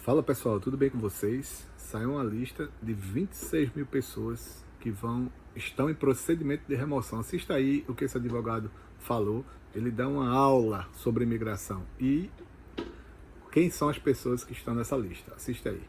Fala pessoal, tudo bem com vocês? Saiu uma lista de 26 mil pessoas que estão em procedimento de remoção. Assista aí o que esse advogado falou. Ele dá uma aula sobre imigração e quem são as pessoas que estão nessa lista. Assista aí.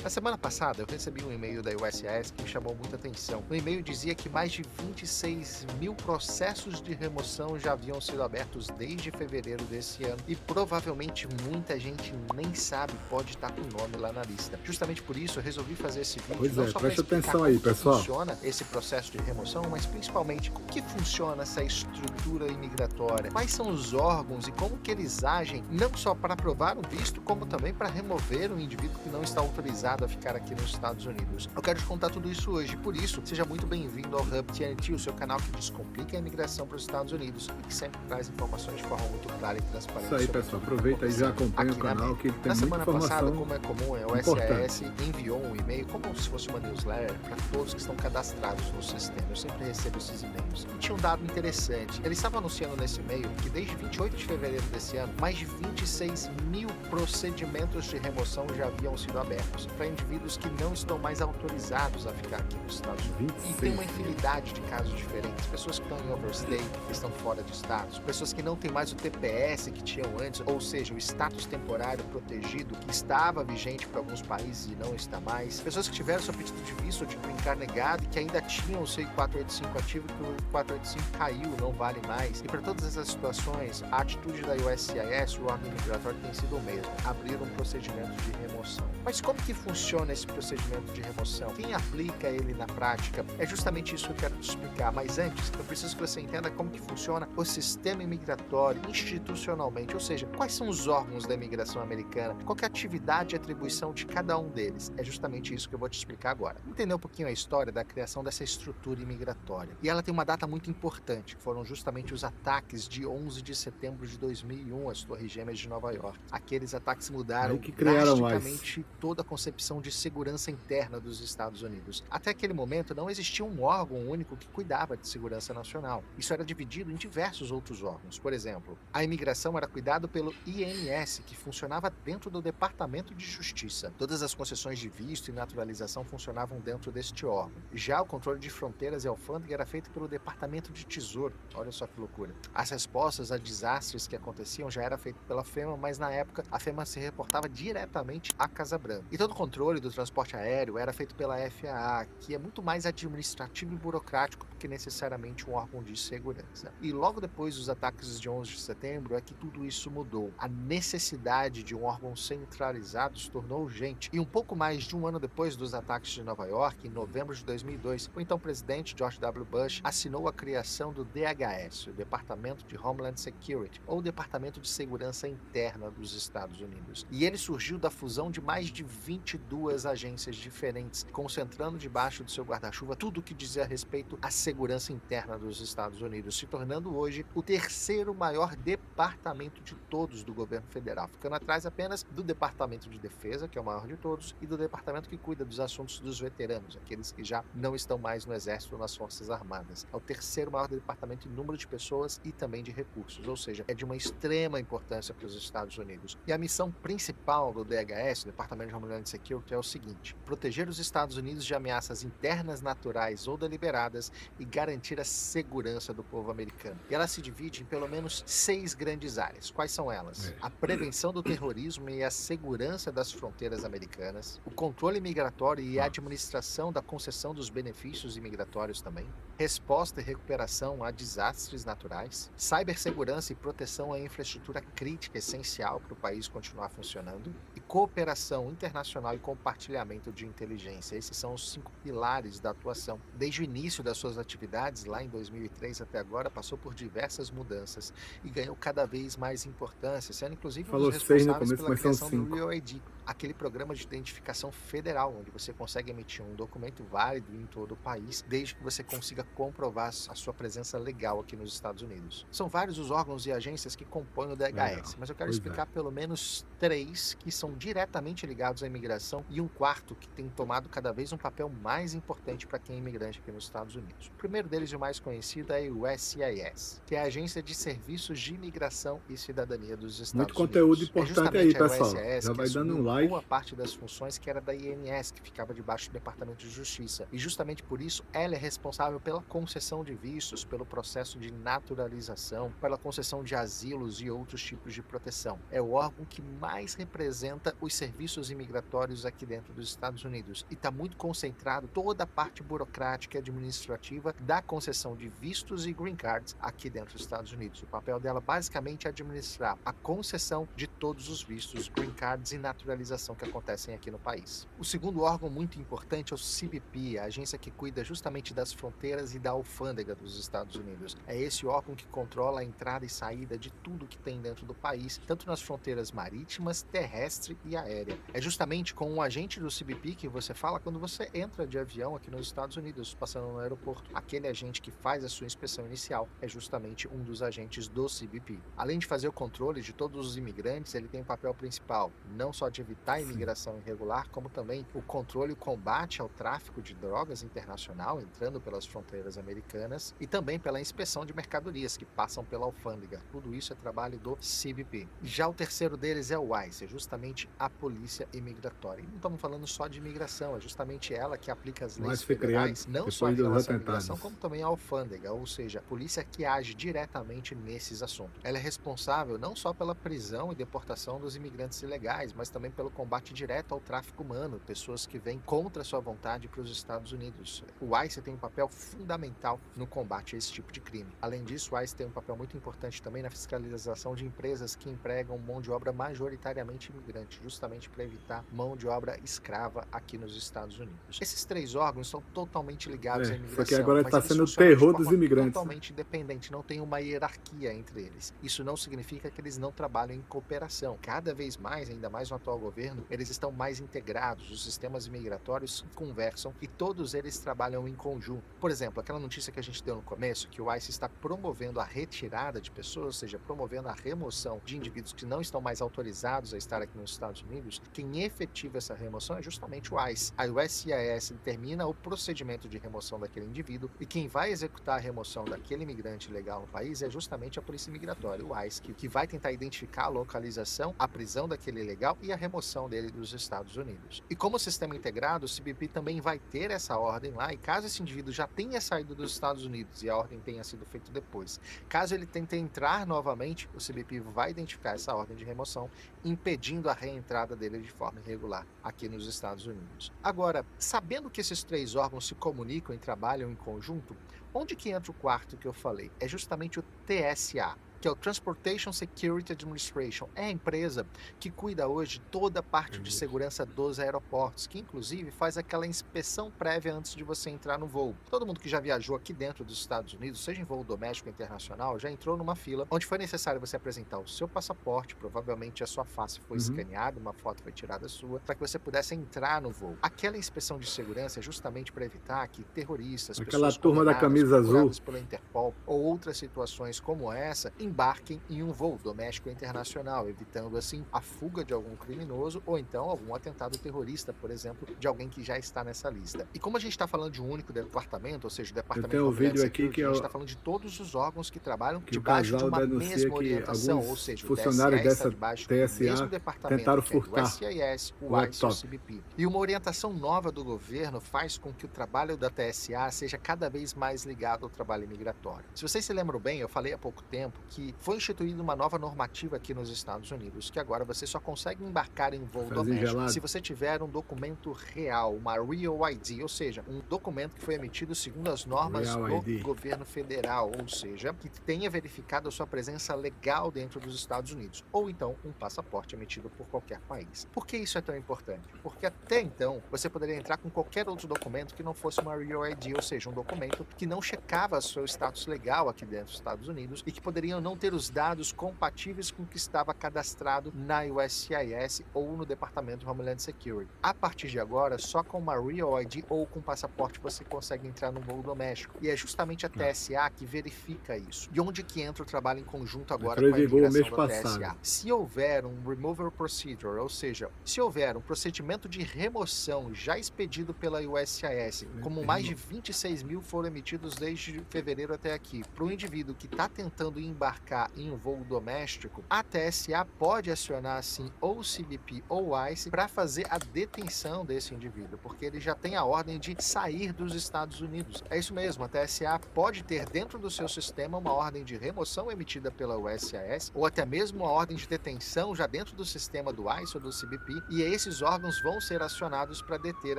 Na semana passada, eu recebi um e-mail da USCIS que me chamou muita atenção. No e-mail dizia que mais de 26 mil processos de remoção já haviam sido abertos desde fevereiro desse ano e provavelmente muita gente nem sabe pode estar com o nome lá na lista. Justamente por isso, eu resolvi fazer esse vídeo Pois não é, só para presta explicar atenção aí, como que pessoal. funciona esse processo de remoção, mas principalmente como que funciona essa estrutura imigratória, quais são os órgãos e como que eles agem, não só para aprovar um visto, como também para remover um indivíduo que não está autorizado a ficar aqui nos Estados Unidos. Eu quero te contar tudo isso hoje, por isso, seja muito bem-vindo ao Hub TNT, o seu canal que descomplica a imigração para os Estados Unidos e que sempre traz informações de forma muito clara e transparente. Isso aí, pessoal. Aproveita e já acompanha o canal que ele tem muita informação. Na semana passada, como é comum, a USCIS enviou um e-mail como se fosse uma newsletter para todos que estão cadastrados no sistema. Eu sempre recebo esses e-mails. E tinha um dado interessante. Eles estavam anunciando nesse e-mail que desde 28 de fevereiro desse ano, mais de 26 mil procedimentos de remoção já haviam sido abertos para indivíduos que não estão mais autorizados a ficar aqui nos Estados Unidos. E tem uma infinidade de casos diferentes. Pessoas que estão em overstay, que estão fora de status, pessoas que não têm mais o TPS que tinham antes, ou seja, o status temporário protegido que estava vigente para alguns países e não está mais. Pessoas que tiveram seu pedido de visto ou de green card negado e que ainda tinham o seu I-485 ativo e que o I-485 caiu, não vale mais. E para todas essas situações, a atitude da USCIS, o órgão migratório, tem sido o mesmo: abrir um procedimento de remoção. Mas como que funciona esse procedimento de remoção? Quem aplica ele na prática? É justamente isso que eu quero te explicar. Mas antes, eu preciso que você entenda como que funciona o sistema imigratório institucionalmente, ou seja, quais são os órgãos da imigração americana, qual que é a atividade e atribuição de cada um deles. É justamente isso que eu vou te explicar agora. Entender um pouquinho a história da criação dessa estrutura imigratória. E ela tem uma data muito importante, que foram justamente os ataques de 11 de setembro de 2001 às Torres Gêmeas de Nova York. Aqueles ataques mudaram drasticamente toda a concepção de segurança interna dos Estados Unidos. Até aquele momento não existia um órgão único que cuidava de segurança nacional. Isso era dividido em diversos outros órgãos. Por exemplo, a imigração era cuidada pelo INS, que funcionava dentro do Departamento de Justiça. Todas as concessões de visto e naturalização funcionavam dentro deste órgão. Já o controle de fronteiras e alfândega era feito pelo Departamento de Tesouro. Olha só que loucura. As respostas a desastres que aconteciam já era feito pela FEMA, mas na época a FEMA se reportava diretamente à Casa Branca. E todo o controle do transporte aéreo era feito pela FAA, que é muito mais administrativo e burocrático do que necessariamente um órgão de segurança. E logo depois dos ataques de 11 de setembro é que tudo isso mudou. A necessidade de um órgão centralizado se tornou urgente. E um pouco mais de um ano depois dos ataques de Nova York, em novembro de 2002, o então presidente George W. Bush assinou a criação do DHS, o Departamento de Homeland Security, ou Departamento de Segurança Interna dos Estados Unidos. E ele surgiu da fusão de mais de 22 agências diferentes, concentrando debaixo do seu guarda-chuva tudo o que dizia respeito à segurança interna dos Estados Unidos, se tornando hoje o terceiro maior departamento de todos do governo federal, ficando atrás apenas do Departamento de Defesa, que é o maior de todos, e do departamento que cuida dos assuntos dos veteranos, aqueles que já não estão mais no Exército ou nas Forças Armadas. É o terceiro maior departamento em número de pessoas e também de recursos, ou seja, é de uma extrema importância para os Estados Unidos. E a missão principal do DHS, Departamento de Homeland Security, é o seguinte: proteger os Estados Unidos de ameaças internas, naturais ou deliberadas e garantir a segurança do povo americano. E ela se divide em pelo menos 6 grandes áreas. Quais são elas? A prevenção do terrorismo e a segurança das fronteiras americanas, o controle migratório e a administração da concessão dos benefícios imigratórios também, resposta e recuperação a desastres naturais, cibersegurança e proteção à infraestrutura crítica essencial para o país continuar funcionando, e cooperação internacional e compartilhamento de inteligência. Esses são os 5 pilares da atuação. Desde o início das suas atividades, lá em 2003 até agora, passou por diversas mudanças e ganhou cada vez mais importância, sendo inclusive um dos responsáveis pela criação do Real ID, aquele programa de identificação federal, onde você consegue emitir um documento válido em todo o país, desde que você consiga comprovar a sua presença legal aqui nos Estados Unidos. São vários os órgãos e agências que compõem o DHS, mas eu quero explicar pelo menos 3 que são diretamente ligados à imigração imigração, e um quarto que tem tomado cada vez um papel mais importante para quem é imigrante aqui nos Estados Unidos. O primeiro deles e o mais conhecido é o USCIS, que é a Agência de Serviços de Imigração e Cidadania dos Estados Muito Unidos. conteúdo importante aí, pessoal. USCIS Já vai dando um like. Boa parte das funções que era da INS, que ficava debaixo do Departamento de Justiça. E justamente por isso, ela é responsável pela concessão de vistos, pelo processo de naturalização, pela concessão de asilos e outros tipos de proteção. É o órgão que mais representa os serviços imigratórios aqui dentro dos Estados Unidos. E está muito concentrado toda a parte burocrática e administrativa da concessão de vistos e green cards aqui dentro dos Estados Unidos. O papel dela basicamente é administrar a concessão de todos os vistos, green cards e naturalização que acontecem aqui no país. O segundo órgão muito importante é o CBP, a agência que cuida justamente das fronteiras e da alfândega dos Estados Unidos. É esse órgão que controla a entrada e saída de tudo que tem dentro do país, tanto nas fronteiras marítimas, terrestre e aérea. É justamente com um agente do CBP que você fala quando você entra de avião aqui nos Estados Unidos, passando no aeroporto. Aquele agente que faz a sua inspeção inicial é justamente um dos agentes do CBP. Além de fazer o controle de todos os imigrantes, ele tem um papel principal, não só de evitar a imigração irregular, como também o controle e o combate ao tráfico de drogas internacional entrando pelas fronteiras americanas e também pela inspeção de mercadorias que passam pela alfândega. Tudo isso é trabalho do CBP. Já o terceiro deles é o ICE, é justamente a polícia imigratória. E não estamos falando só de imigração, é justamente ela que aplica as leis federais, não só em relação à imigração, como também a alfândega, ou seja, a polícia que age diretamente nesses assuntos. Ela é responsável não só pela prisão e deportação dos imigrantes ilegais, mas também pelo combate direto ao tráfico humano, pessoas que vêm contra sua vontade para os Estados Unidos. O ICE tem um papel fundamental no combate a esse tipo de crime. Além disso, o ICE tem um papel muito importante também na fiscalização de empresas que empregam mão de obra majoritariamente imigrante, justamente para evitar mão de obra escrava aqui nos Estados Unidos. Esses três órgãos são totalmente ligados à imigração. Porque agora está sendo o funcionam terror de dos forma imigrantes. totalmente independente, não tem uma hierarquia entre eles. Isso não significa que eles não trabalham em cooperação. Cada vez mais, ainda mais no atual governo, eles estão mais integrados, os sistemas imigratórios conversam e todos eles trabalham em conjunto. Por exemplo, aquela notícia que a gente deu no começo, que o ICE está promovendo a retirada de pessoas, ou seja, promovendo a remoção de indivíduos que não estão mais autorizados a estar aqui nos Estados Unidos, quem efetiva essa remoção é justamente o ICE. A USCIS determina o procedimento de remoção daquele indivíduo e quem vai executar a remoção daquele imigrante ilegal no país é justamente a Polícia Migratória, o ICE, que vai tentar identificar a localização, a prisão daquele ilegal e a remoção dele dos Estados Unidos. E como sistema integrado, o CBP também vai ter essa ordem lá, e caso esse indivíduo já tenha saído dos Estados Unidos e a ordem tenha sido feita depois, caso ele tente entrar novamente, o CBP vai identificar essa ordem de remoção, impedindo a reentrada dele de forma irregular aqui nos Estados Unidos. Agora, sabendo que esses três órgãos se comunicam e trabalham em conjunto, onde que entra o quarto que eu falei? É justamente o TSA, que é o Transportation Security Administration. É a empresa que cuida hoje de toda a parte de segurança dos aeroportos, que inclusive faz aquela inspeção prévia antes de você entrar no voo. Todo mundo que já viajou aqui dentro dos Estados Unidos, seja em voo doméstico ou internacional, já entrou numa fila onde foi necessário você apresentar o seu passaporte, provavelmente a sua face foi escaneada, uma foto foi tirada sua, para que você pudesse entrar no voo. Aquela inspeção de segurança é justamente para evitar que terroristas, aquela pessoas turma da camisa azul pela Interpol ou outras situações como essa, embarquem em um voo doméstico ou internacional, evitando assim a fuga de algum criminoso ou então algum atentado terrorista, por exemplo, de alguém que já está nessa lista. E como a gente está falando de um único departamento, ou seja, o departamento de Homeland Security, a gente está falando de todos os órgãos que trabalham debaixo de uma mesma orientação, ou seja, o funcionários TSA está debaixo do mesmo departamento, tentaram que é furtar o SCIS, o ICE e o CBP. E uma orientação nova do governo faz com que o trabalho da TSA seja cada vez mais ligado ao trabalho migratório. Se vocês se lembram bem, eu falei há pouco tempo que foi instituída uma nova normativa aqui nos Estados Unidos, que agora você só consegue embarcar em voo doméstico se você tiver um documento real, uma Real ID, ou seja, um documento que foi emitido segundo as normas do governo federal, ou seja, que tenha verificado a sua presença legal dentro dos Estados Unidos, ou então um passaporte emitido por qualquer país. Por que isso é tão importante? Porque até então você poderia entrar com qualquer outro documento que não fosse uma Real ID, ou seja, um documento que não checava seu status legal aqui dentro dos Estados Unidos e que poderiam não não ter os dados compatíveis com o que estava cadastrado na USCIS ou no Departamento de Homeland Security. A partir de agora, só com uma Real ID ou com passaporte você consegue entrar no voo doméstico. E é justamente a TSA que verifica isso. E onde que entra o trabalho em conjunto agora com a imigração da TSA? Se houver um Removal Procedure, ou seja, se houver um procedimento de remoção já expedido pela USCIS, como mais de 26 mil foram emitidos desde fevereiro até aqui, para o indivíduo que está tentando embarcar em um voo doméstico, a TSA pode acionar, sim, ou o CBP ou o ICE para fazer a detenção desse indivíduo, porque ele já tem a ordem de sair dos Estados Unidos. É isso mesmo, a TSA pode ter dentro do seu sistema uma ordem de remoção emitida pela USCIS, ou até mesmo uma ordem de detenção já dentro do sistema do ICE ou do CBP, e esses órgãos vão ser acionados para deter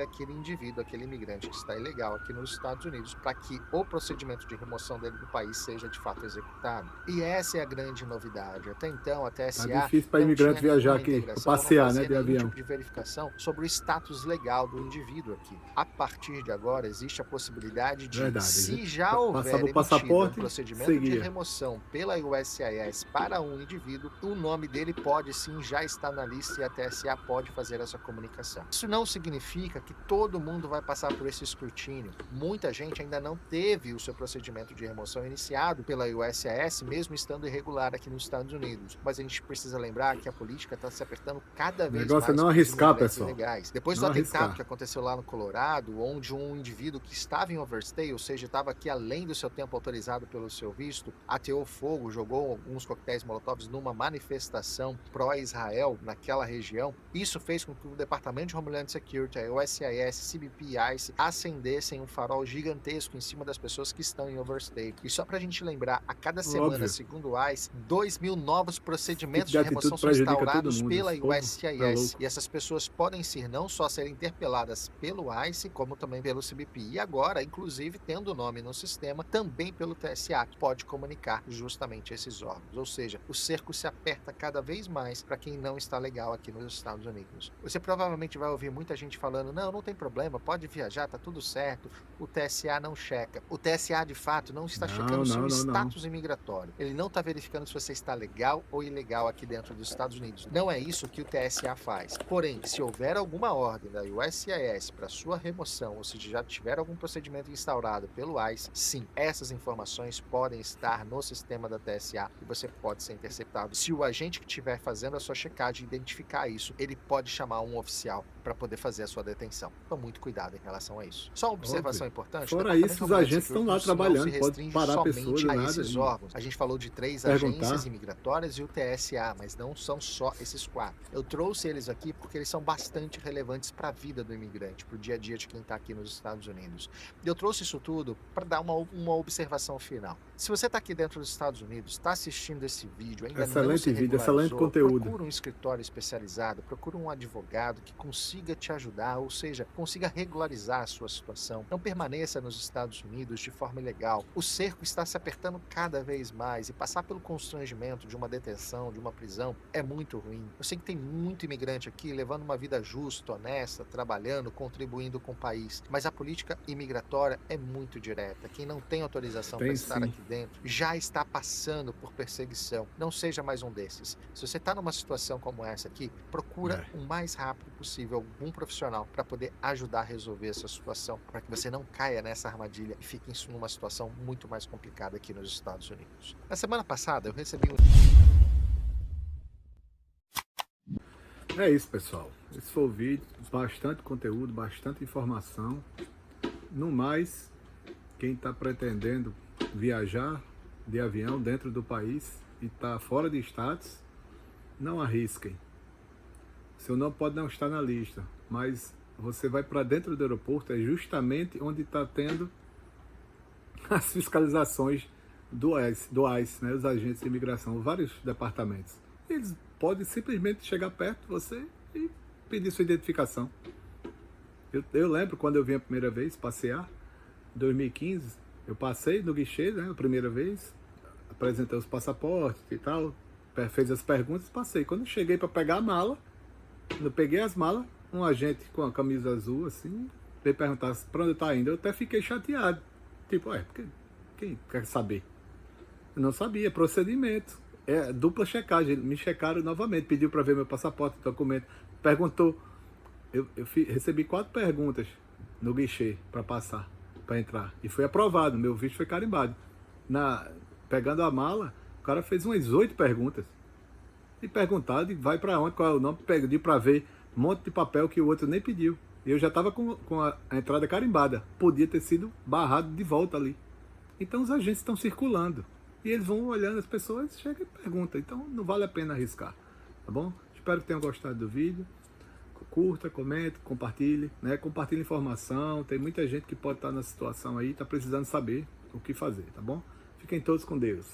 aquele indivíduo, aquele imigrante que está ilegal aqui nos Estados Unidos, para que o procedimento de remoção dele do país seja de fato executado. E essa é a grande novidade. Até então, a TSA é difícil para imigrante viajar aqui, passear, né, de avião. Tipo de verificação sobre o status legal do indivíduo aqui. A partir de agora, existe a possibilidade de, se já houver emitido um procedimento de remoção pela USCIS para um indivíduo, o nome dele pode sim já estar na lista e a TSA pode fazer essa comunicação. Isso não significa que todo mundo vai passar por esse escrutínio. Muita gente ainda não teve o seu procedimento de remoção iniciado pela USCIS, mesmo estando irregular aqui nos Estados Unidos. Mas a gente precisa lembrar que a política está se apertando cada vez mais. O negócio é não arriscar, pessoal. Ilegais. Depois do atentado que aconteceu lá no Colorado, onde um indivíduo que estava em overstay, ou seja, estava aqui além do seu tempo autorizado pelo seu visto, ateou fogo, jogou alguns coquetéis molotovs numa manifestação pró-Israel naquela região. Isso fez com que o Departamento de Homeland Security, a USCIS, CBP e ICE acendessem um farol gigantesco em cima das pessoas que estão em overstay. E só pra gente lembrar, a cada semana, segundo o ICE, 2.000 novos procedimentos de remoção são instaurados pela USCIS. E essas pessoas podem ser não só serem interpeladas pelo ICE, como também pelo CBP. E agora, inclusive, tendo o nome no sistema, também pelo TSA, que pode comunicar justamente esses órgãos. Ou seja, o cerco se aperta cada vez mais para quem não está legal aqui nos Estados Unidos. Você provavelmente vai ouvir muita gente falando, não tem problema, pode viajar, tá tudo certo. O TSA não checa. O TSA, de fato, não está checando o seu status imigratório. Ele não está verificando se você está legal ou ilegal aqui dentro dos Estados Unidos. Não é isso que o TSA faz. Porém, se houver alguma ordem da USCIS para sua remoção, ou se já tiver algum procedimento instaurado pelo ICE, sim, essas informações podem estar no sistema da TSA e você pode ser interceptado. Se o agente que estiver fazendo a sua checagem identificar isso, ele pode chamar um oficial para poder fazer a sua detenção. Então, muito cuidado em relação a isso. Só uma observação importante. Fora isso, os agentes estão lá trabalhando, pode parar a pessoa de nada. Esses órgãos. A gente falou de 3 agências imigratórias e o TSA, mas não são só esses 4. Eu trouxe eles aqui porque eles são bastante relevantes para a vida do imigrante, para o dia a dia de quem está aqui nos Estados Unidos. E eu trouxe isso tudo para dar uma observação final. Se você está aqui dentro dos Estados Unidos, está assistindo esse vídeo, ainda não se regularizou, excelente conteúdo. Procura um escritório especializado, procura um advogado que consiga te ajudar, ou seja, consiga regularizar a sua situação. Não permaneça nos Estados Unidos de forma ilegal. O cerco está se apertando cada vez mais e passar pelo constrangimento de uma detenção, de uma prisão, é muito ruim. Eu sei que tem muito imigrante aqui levando uma vida justa, honesta, trabalhando, contribuindo com o país, mas a política imigratória é muito direta. Quem não tem autorização para estar aqui dentro já está passando por perseguição. Não seja mais um desses. Se você está numa situação como essa aqui, procura o mais rápido possível algum profissional para poder ajudar a resolver essa situação, para que você não caia nessa armadilha e fique numa situação muito mais complicada aqui nos Estados Unidos. Na semana passada eu recebi É isso, pessoal. Esse foi o vídeo, bastante conteúdo, bastante informação. No mais, quem está pretendendo viajar de avião dentro do país e está fora de status, não arrisquem. Seu nome pode não estar na lista, mas você vai para dentro do aeroporto, é justamente onde está tendo as fiscalizações do ICE, né, os agentes de imigração, vários departamentos. Eles podem simplesmente chegar perto de você e pedir sua identificação. Eu lembro quando eu vim a primeira vez passear, em 2015, eu passei no guichê, né, a primeira vez, apresentei os passaportes e tal, fez as perguntas, passei. Quando cheguei para pegar a mala, eu peguei as malas, um agente com a camisa azul, assim, veio perguntar para onde está indo. Eu até fiquei chateado. Tipo, porque quem quer saber? Eu não sabia, procedimento. É dupla checagem. Me checaram novamente, pediu para ver meu passaporte, documento. Perguntou. Recebi 4 perguntas no guichê para passar, para entrar. E foi aprovado, meu visto foi carimbado. Pegando a mala, o cara fez umas 8 perguntas. E perguntado, e vai para onde, qual é o nome, pediu para ver um monte de papel que o outro nem pediu. E eu já estava com a entrada carimbada. Podia ter sido barrado de volta ali. Então os agentes estão circulando. E eles vão olhando as pessoas, chega e pergunta. Então não vale a pena arriscar. Tá bom? Espero que tenham gostado do vídeo. Curta, comente, compartilhe. Né? Compartilhe informação. Tem muita gente que pode estar na situação aí, está precisando saber o que fazer. Tá bom? Fiquem todos com Deus.